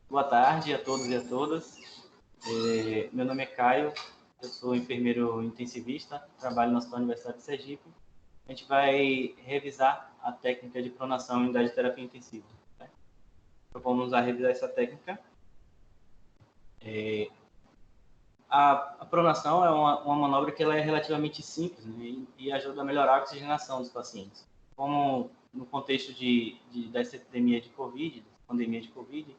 Boa tarde a todos e a todas. Meu nome é Caio, eu sou enfermeiro intensivista, trabalho na Universidade de Sergipe. A gente vai revisar a técnica de pronação em unidade de terapia intensiva. Né? Então, vamos revisar essa técnica. A pronação é uma manobra que ela é relativamente simples, né, e ajuda a melhorar a oxigenação dos pacientes. Como no contexto dessa epidemia de Covid, pandemia de Covid,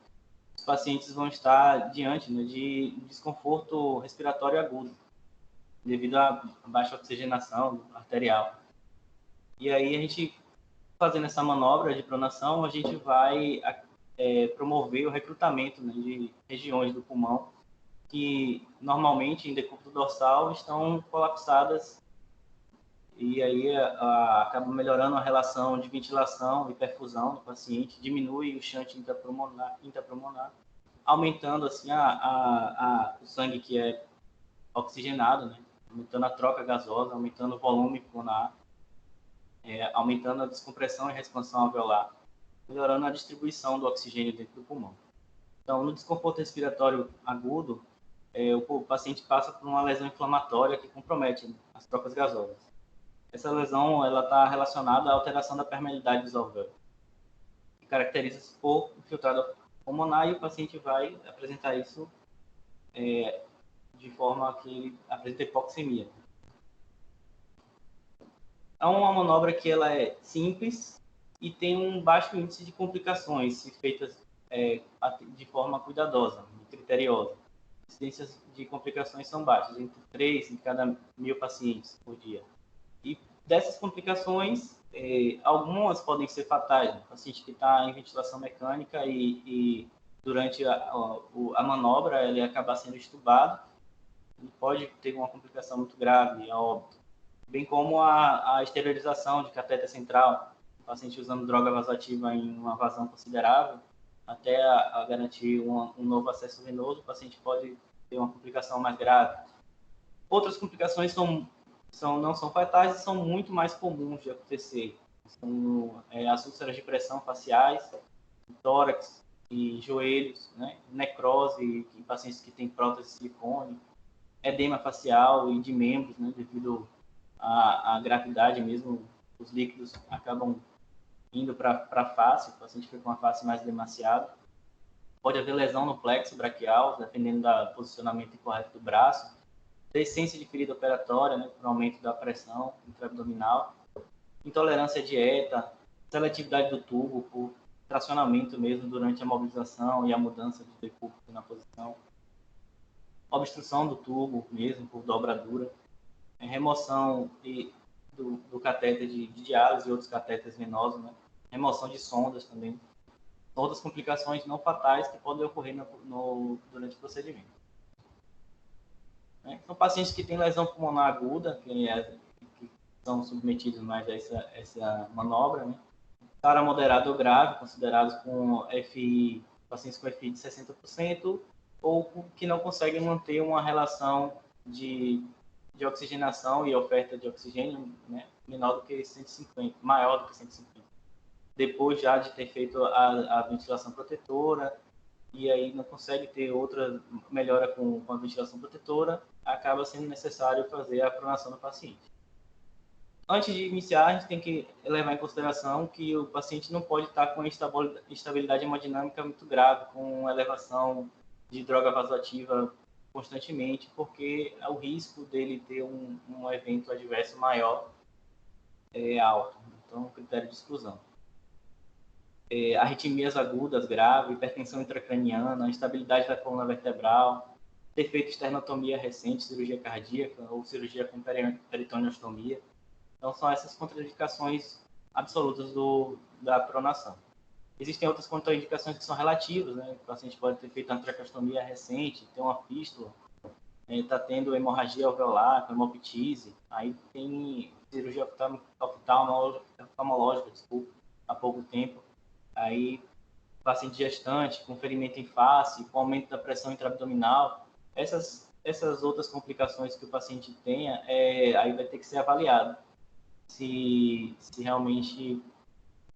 os pacientes vão estar diante, né, de desconforto respiratório agudo, devido à baixa oxigenação arterial. E aí, a gente, fazendo essa manobra de pronação, a gente vai promover o recrutamento, né, de regiões do pulmão que normalmente em decúbito dorsal estão colapsadas, e aí acaba melhorando a relação de ventilação e perfusão do paciente, diminui o shunt intrapulmonar, aumentando assim o sangue que é oxigenado, né? Aumentando a troca gasosa, aumentando o volume pulmonar, aumentando a descompressão e a expansão alveolar, melhorando a distribuição do oxigênio dentro do pulmão. Então, no desconforto respiratório agudo, o paciente passa por uma lesão inflamatória que compromete as trocas gasosas. Essa lesão está relacionada à alteração da permeabilidade dos alvéolos, que caracteriza-se por infiltrado pulmonar, e o paciente vai apresentar isso de forma que ele apresenta hipoxemia. É uma manobra que ela é simples e tem um baixo índice de complicações, se feitas de forma cuidadosa e criteriosa. As incidências de complicações são baixas, entre 3 em cada 1.000 pacientes por dia. E dessas complicações, algumas podem ser fatais. O paciente que está em ventilação mecânica e durante a manobra ele acaba sendo estubado, ele pode ter uma complicação muito grave, a óbito. Bem como a esterilização de catéter central, o paciente usando droga vasoativa em uma vazão considerável, até a garantir um novo acesso venoso, o paciente pode ter uma complicação mais grave. Outras complicações não são fatais e são muito mais comuns de acontecer. São as úlceras de pressão faciais, tórax e joelhos, né? Necrose em pacientes que têm prótese de silicone, edema facial e de membros, né? Devido à gravidade mesmo, os líquidos acabam indo para a face, o paciente fica com uma face mais demasiada. Pode haver lesão no plexo braquial, dependendo do posicionamento incorreto do braço. Descência de ferida operatória, né, por aumento da pressão intraabdominal. Intolerância à dieta, seletividade do tubo, por tracionamento mesmo durante a mobilização e a mudança de decúbito na posição. Obstrução do tubo mesmo, por dobradura. Remoção do catéter de diálise e outros catéteres venosos, né? Remoção de sondas também. Outras complicações não fatais que podem ocorrer durante o procedimento. São pacientes que têm lesão pulmonar aguda, que são submetidos mais a essa manobra, né? Para moderado ou grave, considerados com FI, pacientes com FI de 60%, ou que não conseguem manter uma relação de oxigenação e oferta de oxigênio, né, menor do que 150, maior do que 150. Depois já de ter feito a ventilação protetora, e aí não consegue ter outra melhora com a ventilação protetora, acaba sendo necessário fazer a pronação do paciente. Antes de iniciar, a gente tem que levar em consideração que o paciente não pode estar com instabilidade hemodinâmica muito grave, com elevação de droga vasoativa constantemente, porque o risco dele ter um evento adverso maior é alto. Então, critério de exclusão. Arritmias agudas graves, hipertensão intracraniana, instabilidade da coluna vertebral, ter feito esternotomia recente, cirurgia cardíaca ou cirurgia com peritoneostomia. Então, são essas contraindicações absolutas da pronação. Existem outras contraindicações que são relativas, né? O paciente pode ter feito uma traqueostomia recente, ter uma fístula, está tendo hemorragia alveolar, com hemoptise, aí tem cirurgia oftalmológica, há pouco tempo, aí paciente gestante, com ferimento em face, com aumento da pressão intraabdominal, essas outras complicações que o paciente tenha, aí vai ter que ser avaliado se realmente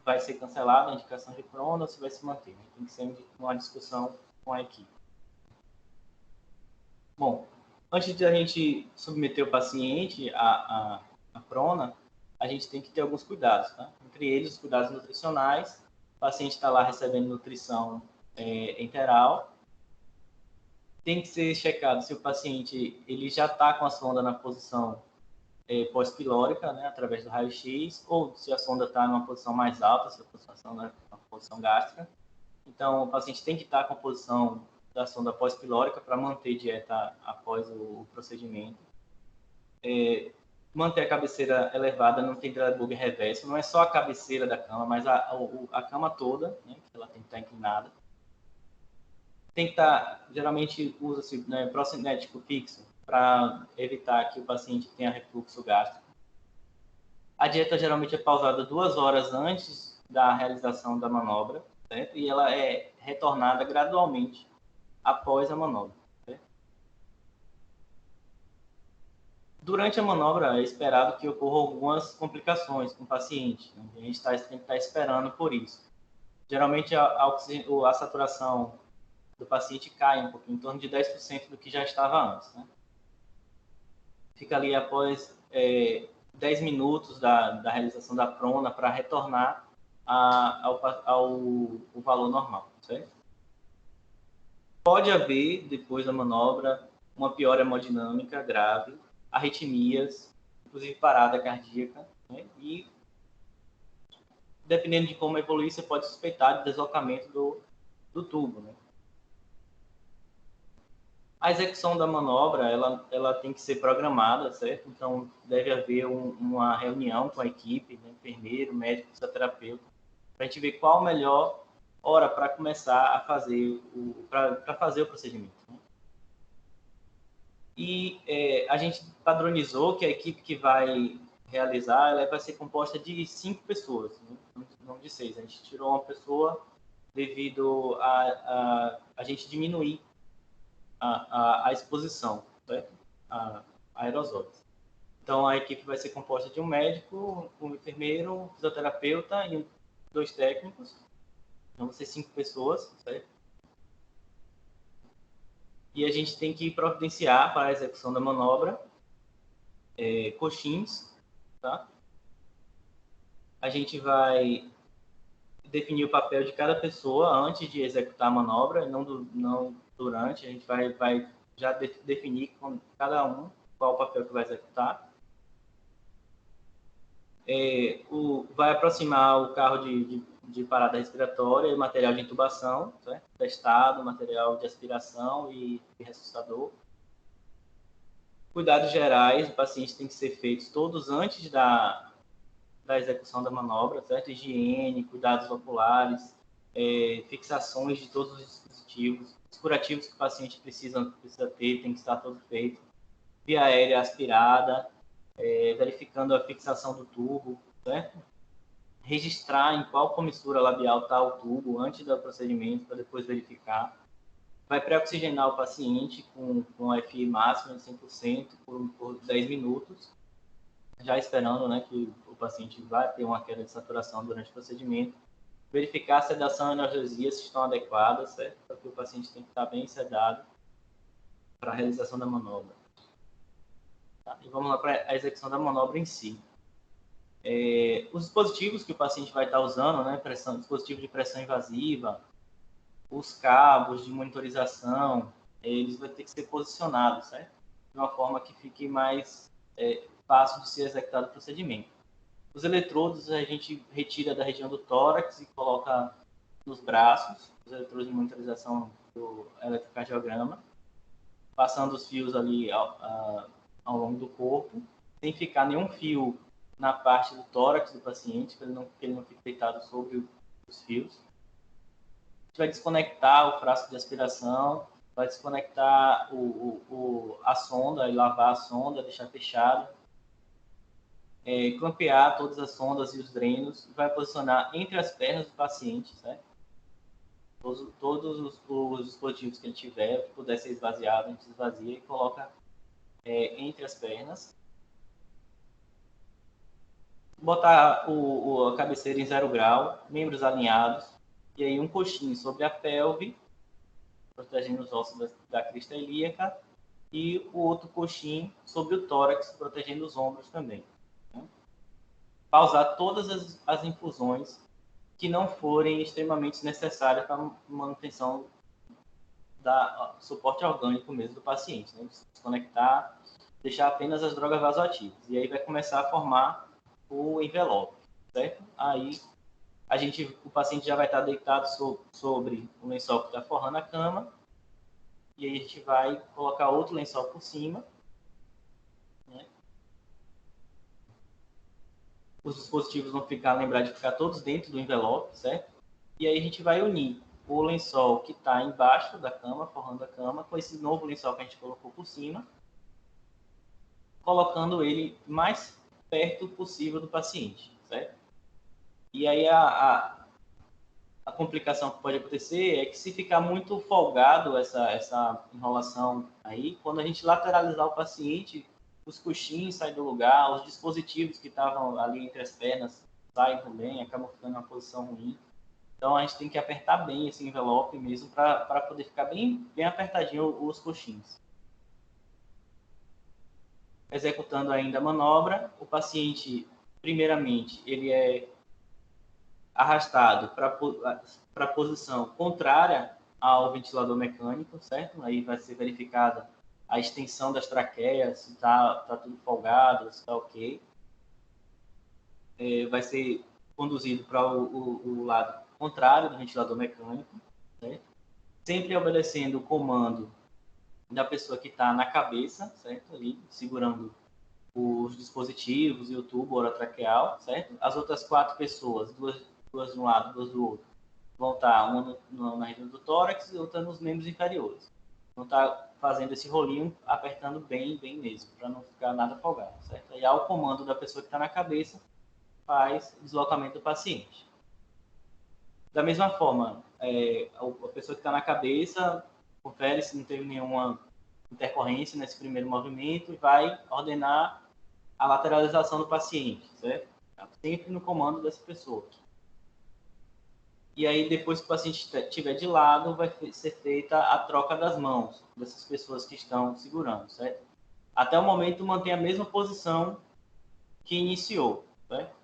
vai ser cancelada a indicação de prona ou se vai se manter. Tem que ser uma discussão com a equipe. Bom, antes de a gente submeter o paciente à prona, a gente tem que ter alguns cuidados, tá? Entre eles, os cuidados nutricionais. O paciente está lá recebendo nutrição enteral. Tem que ser checado se o paciente ele já está com a sonda na posição pós-pilórica, né, através do raio-x, ou se a sonda está numa posição mais alta, se a sonda está na posição gástrica. Então, o paciente tem que estar com a posição da sonda pós-pilórica para manter dieta após o procedimento. Manter a cabeceira elevada, não tem dry reverso, não é só a cabeceira da cama, mas a cama toda, né, que ela tem que estar inclinada. Tem que estar, geralmente usa-se procinético fixo para evitar que o paciente tenha refluxo gástrico. A dieta geralmente é pausada 2 horas antes da realização da manobra, certo? E ela é retornada gradualmente após a manobra. Certo? Durante a manobra é esperado que ocorram algumas complicações com o paciente. Né? A gente tem que estar esperando por isso. Geralmente a saturação do paciente cai um pouquinho, em torno de 10% do que já estava antes. Né? Fica ali após 10 minutos da realização da prona para retornar ao valor normal, certo? Pode haver, depois da manobra, uma piora hemodinâmica grave, arritmias, inclusive parada cardíaca, né? E, dependendo de como evoluir, você pode suspeitar de deslocamento do tubo, né? A execução da manobra, ela tem que ser programada, certo? Então, deve haver uma reunião com a equipe, né? Enfermeiro, médico, fisioterapeuta, para a gente ver qual a melhor hora para começar a fazer fazer o procedimento. Né? E a gente padronizou que a equipe que vai realizar, ela vai ser composta de 5 pessoas, né? Não de 6. A gente tirou uma pessoa devido a gente diminuir a exposição, certo? A aerosóis. Então, a equipe vai ser composta de um médico, um enfermeiro, um fisioterapeuta e 2 técnicos. Então, vão ser 5 pessoas, certo? E a gente tem que providenciar para a execução da manobra coxins, tá? A gente vai definir o papel de cada pessoa antes de executar a manobra, não durante. A gente vai já definir com cada um qual o papel que vai executar. Vai aproximar o carro de parada respiratória, material de intubação, certo? Testado, material de aspiração e ressuscitador. Cuidados gerais do paciente tem que ser feitos todos antes da execução da manobra, certo? Higiene, cuidados oculares, fixações de todos os dispositivos, os curativos que o paciente precisa ter, tem que estar todo feito. Via aérea aspirada, verificando a fixação do tubo, certo? Registrar em qual comissura labial está o tubo antes do procedimento, para depois verificar. Vai pré-oxigenar o paciente com a FI máxima de 100% por 10 minutos, já esperando, né, que o paciente vai ter uma queda de saturação durante o procedimento. Verificar a sedação e analgesia se estão adequadas, certo? Porque o paciente tem que estar bem sedado para a realização da manobra. Tá? E vamos lá para a execução da manobra em si. Os dispositivos que o paciente vai estar usando, né, dispositivo de pressão invasiva, os cabos de monitorização, eles vão ter que ser posicionados, certo? De uma forma que fique mais fácil de ser executado o procedimento. Os eletrodos a gente retira da região do tórax e coloca nos braços, os eletrodos de monitorização do eletrocardiograma, passando os fios ali ao longo do corpo, sem ficar nenhum fio na parte do tórax do paciente, para ele não fique deitado sobre os fios. A gente vai desconectar o frasco de aspiração, vai desconectar a sonda e lavar a sonda, deixar fechado. Clampear todas as sondas e os drenos, vai posicionar entre as pernas do paciente, certo? Todos os dispositivos que ele tiver, que puder ser esvaziado, a gente esvazia e coloca entre as pernas. Botar a cabeceira em 0 grau, membros alinhados, e aí um coxinho sobre a pelve, protegendo os ossos da crista ilíaca, e o outro coxim sobre o tórax, protegendo os ombros também. Né? Pausar todas as infusões que não forem extremamente necessárias para a manutenção da suporte orgânico mesmo do paciente. Né? Desconectar, deixar apenas as drogas vasoativas. E aí vai começar a formar o envelope, certo? Aí o paciente já vai estar deitado sobre o lençol que está forrando a cama, e aí a gente vai colocar outro lençol por cima, né? Os dispositivos vão lembrar de ficar todos dentro do envelope, certo? E aí a gente vai unir o lençol que está embaixo da cama, forrando a cama, com esse novo lençol que a gente colocou por cima, colocando ele mais perto possível do paciente, certo? E aí a complicação que pode acontecer é que se ficar muito folgado essa enrolação aí, quando a gente lateralizar o paciente, os coxins saem do lugar, os dispositivos que estavam ali entre as pernas saem também, acabam ficando em uma posição ruim. Então a gente tem que apertar bem esse envelope mesmo para poder ficar bem apertadinho os coxins. Executando ainda a manobra, o paciente, primeiramente, ele é arrastado para a posição contrária ao ventilador mecânico, certo? Aí vai ser verificada a extensão das traqueias, se está tudo folgado, se está ok. Vai ser conduzido para o lado contrário do ventilador mecânico, certo? Sempre obedecendo o comando da pessoa que está na cabeça, certo? Ali, segurando os dispositivos e o tubo orotraqueal, certo? As outras 4 pessoas, duas de um lado, duas do outro, vão estar uma na região do tórax e outra nos membros inferiores. Vão estar fazendo esse rolinho, apertando bem mesmo, para não ficar nada folgado, certo? E ao comando da pessoa que está na cabeça, faz o deslocamento do paciente. Da mesma forma, a pessoa que está na cabeça confere se não teve nenhuma intercorrência nesse primeiro movimento e vai ordenar a lateralização do paciente, certo? Sempre no comando dessa pessoa. E aí, depois que o paciente estiver de lado, vai ser feita a troca das mãos dessas pessoas que estão segurando, certo? Até o momento, mantém a mesma posição que iniciou, certo?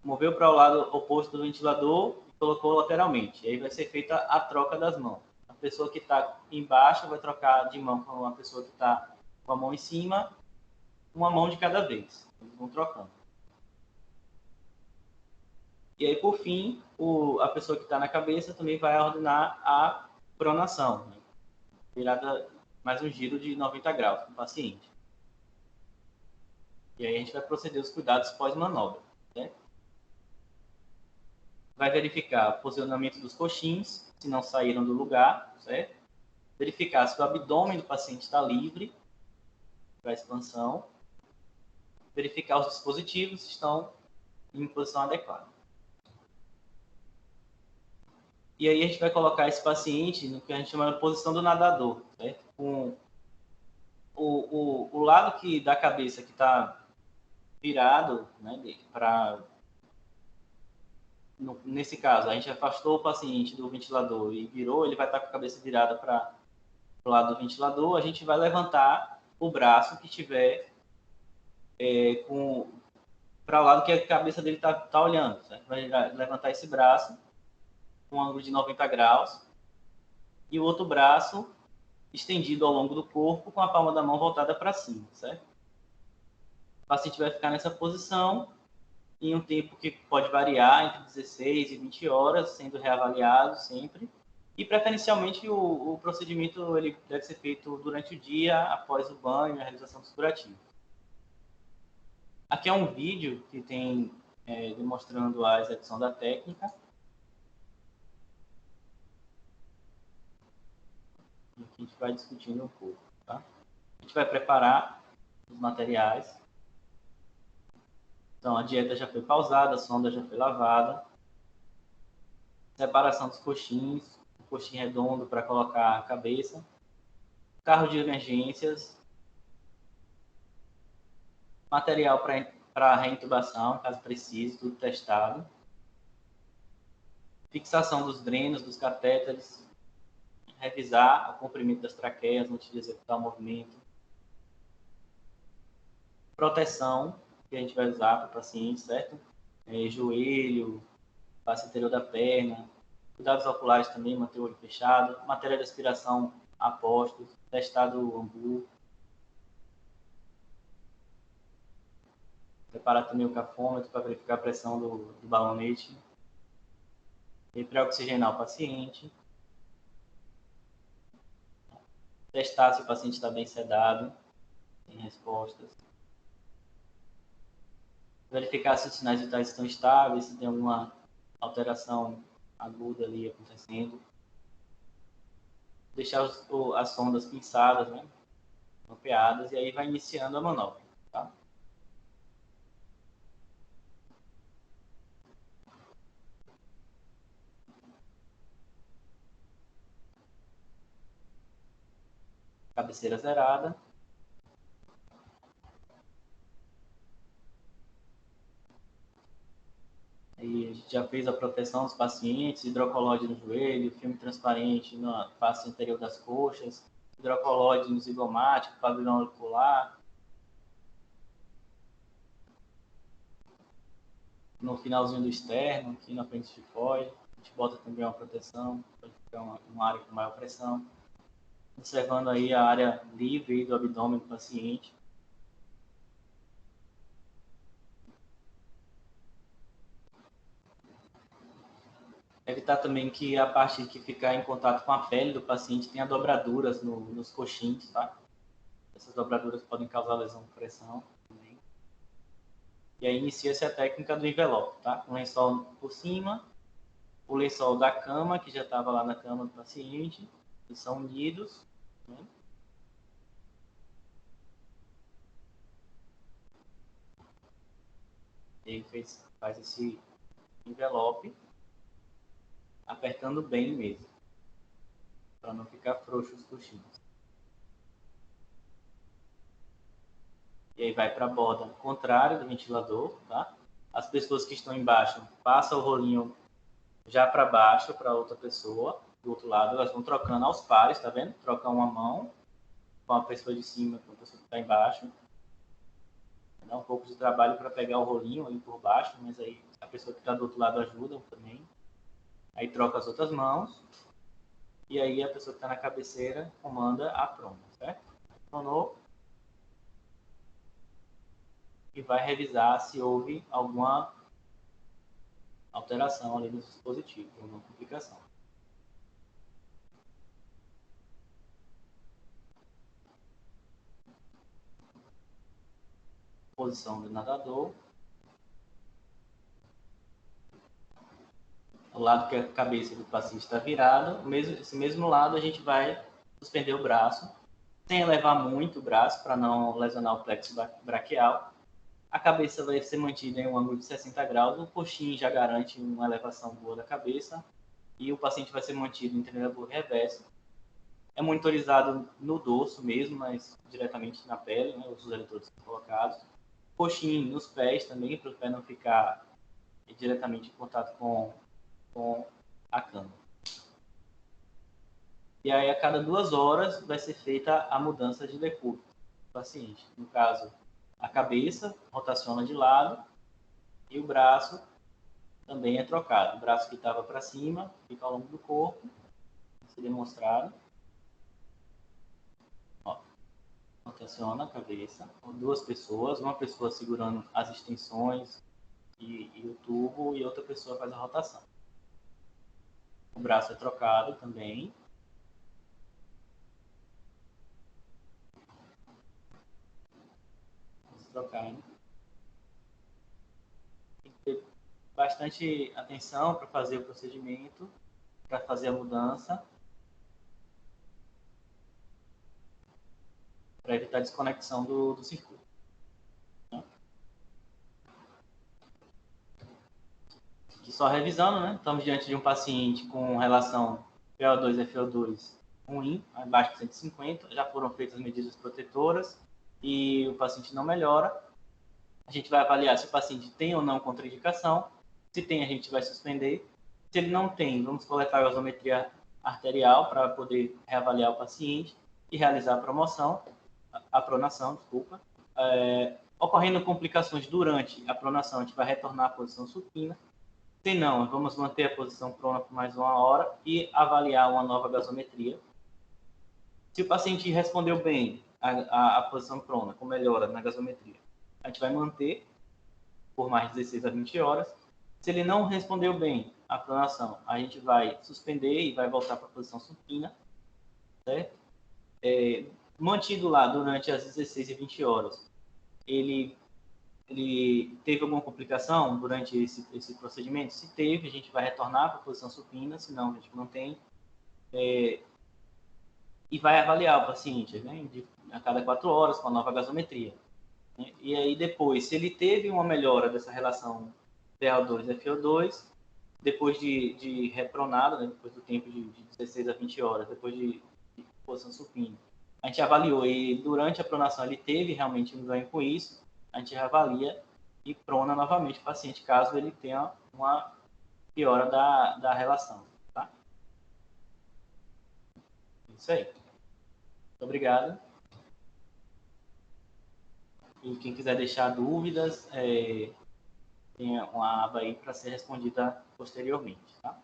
Moveu para o lado oposto do ventilador e colocou lateralmente. E aí vai ser feita a troca das mãos. A pessoa que está embaixo vai trocar de mão com a pessoa que está com a mão em cima, uma mão de cada vez. Eles vão trocando. E aí, por fim, a pessoa que está na cabeça também vai ordenar a pronação, né? Virada mais um giro de 90 graus no paciente. E aí a gente vai proceder os cuidados pós-manobra, né? Vai verificar o posicionamento dos coxins, se não saíram do lugar, certo? Verificar se o abdômen do paciente está livre para expansão. Verificar os dispositivos se estão em posição adequada. E aí a gente vai colocar esse paciente no que a gente chama de posição do nadador, certo? Com o lado da cabeça que está virado, né, nesse caso, a gente afastou o paciente do ventilador e virou, ele vai estar com a cabeça virada para o lado do ventilador, a gente vai levantar o braço que estiver para o lado que a cabeça dele está olhando, certo? Vai levantar esse braço com um ângulo de 90 graus e o outro braço estendido ao longo do corpo com a palma da mão voltada para cima, certo? O paciente vai ficar nessa posição em um tempo que pode variar entre 16 e 20 horas, sendo reavaliado sempre. E, preferencialmente, o procedimento ele deve ser feito durante o dia, após o banho e a realização dos curativos. Aqui é um vídeo que tem demonstrando a execução da técnica. E aqui a gente vai discutindo um pouco. Tá? A gente vai preparar os materiais. Então, a dieta já foi pausada, a sonda já foi lavada. Separação dos coxins, o coxim redondo para colocar a cabeça. Carro de emergências. Material para reintubação, caso precise, tudo testado. Fixação dos drenos, dos catéteres. revisar o comprimento das traqueias antes de executar o movimento. Proteção que a gente vai usar para o paciente, certo? Joelho, face anterior da perna, cuidados oculares também, manter o olho fechado, matéria de aspiração a postos, testado o ambu. Preparar também o cafômetro para verificar a pressão do balonete. E pré-oxigenar o paciente. Testar se o paciente está bem sedado, tem respostas. Verificar se os sinais vitais estão estáveis, se tem alguma alteração aguda ali acontecendo. Deixar as sondas pinçadas, né, mapeadas, e aí vai iniciando a manobra. Tá? Cabeceira zerada. Aí a gente já fez a proteção dos pacientes, hidrocolóide no joelho, filme transparente na face anterior das coxas, hidrocolóide no zigomático, pavilhão auricular. No finalzinho do externo, aqui na frente do tifoide, a gente bota também uma proteção, para ficar uma área com maior pressão. Observando aí a área livre do abdômen do paciente. Evitar também que a parte que ficar em contato com a pele do paciente tenha dobraduras nos coxins, tá? Essas dobraduras podem causar lesão por pressão também. E aí inicia-se a técnica do envelope, tá? O lençol por cima, o lençol da cama, que já estava lá na cama do paciente, eles são unidos, né? E aí faz esse envelope, apertando bem mesmo, para não ficar frouxo os coxins. E aí vai para a borda contrária do ventilador, tá? As pessoas que estão embaixo passam o rolinho já para baixo para outra pessoa, do outro lado, elas vão trocando aos pares, tá vendo? Troca uma mão com a pessoa de cima, com a pessoa que está embaixo. Dá um pouco de trabalho para pegar o rolinho ali por baixo, mas aí a pessoa que está do outro lado ajuda também. Aí troca as outras mãos. E aí a pessoa que está na cabeceira comanda a tromba, certo? Tronou. E vai revisar se houve alguma alteração ali nos dispositivos, alguma complicação. Posição do nadador. O lado que a cabeça do paciente está virada, esse mesmo lado a gente vai suspender o braço, sem elevar muito o braço para não lesionar o plexo braquial. A cabeça vai ser mantida em um ângulo de 60 graus, o coxim já garante uma elevação boa da cabeça e o paciente vai ser mantido em treinador reverso. É monitorizado no dorso mesmo, mas diretamente na pele, né, os eletrodos são colocados. Coxim nos pés também, para o pé não ficar diretamente em contato com a cama. E aí, a cada 2 horas, vai ser feita a mudança de decúbito do paciente. No caso, a cabeça rotaciona de lado e o braço também é trocado. O braço que estava para cima fica ao longo do corpo, vai ser demonstrado. Ó, rotaciona a cabeça, 2 pessoas, uma pessoa segurando as extensões e o tubo e outra pessoa faz a rotação. O braço é trocado também. Vamos trocar, né? Tem que ter bastante atenção para fazer o procedimento, para fazer a mudança, para evitar a desconexão do circuito. E só revisando, né? Estamos diante de um paciente com relação PO2 e FO2 ruim, abaixo de 150, já foram feitas medidas protetoras e o paciente não melhora. A gente vai avaliar se o paciente tem ou não contraindicação. Se tem, a gente vai suspender. Se ele não tem, vamos coletar a gasometria arterial para poder reavaliar o paciente e realizar a pronação, desculpa. Ocorrendo complicações durante a pronação, a gente vai retornar à posição supina. Se não, vamos manter a posição prona por mais 1 hora e avaliar uma nova gasometria. Se o paciente respondeu bem à posição prona, com melhora na gasometria, a gente vai manter por mais 16 a 20 horas. Se ele não respondeu bem à pronação, a gente vai suspender e vai voltar para a posição supina, certo? Mantido lá durante as 16 e 20 horas, ele teve alguma complicação durante esse procedimento? Se teve, a gente vai retornar para a posição supina, se não, a gente mantém. E vai avaliar o paciente, né, a cada 4 horas com a nova gasometria. Né? E aí depois, se ele teve uma melhora dessa relação PaO2-FO2, depois de repronado, né, depois do tempo de 16 a 20 horas, depois de posição supina, a gente avaliou e durante a pronação ele teve realmente um ganho com isso, a gente reavalia e prona novamente o paciente, caso ele tenha uma piora da relação. Tá? Isso aí. Muito obrigado. E quem quiser deixar dúvidas, tem uma aba aí para ser respondida posteriormente. Tá?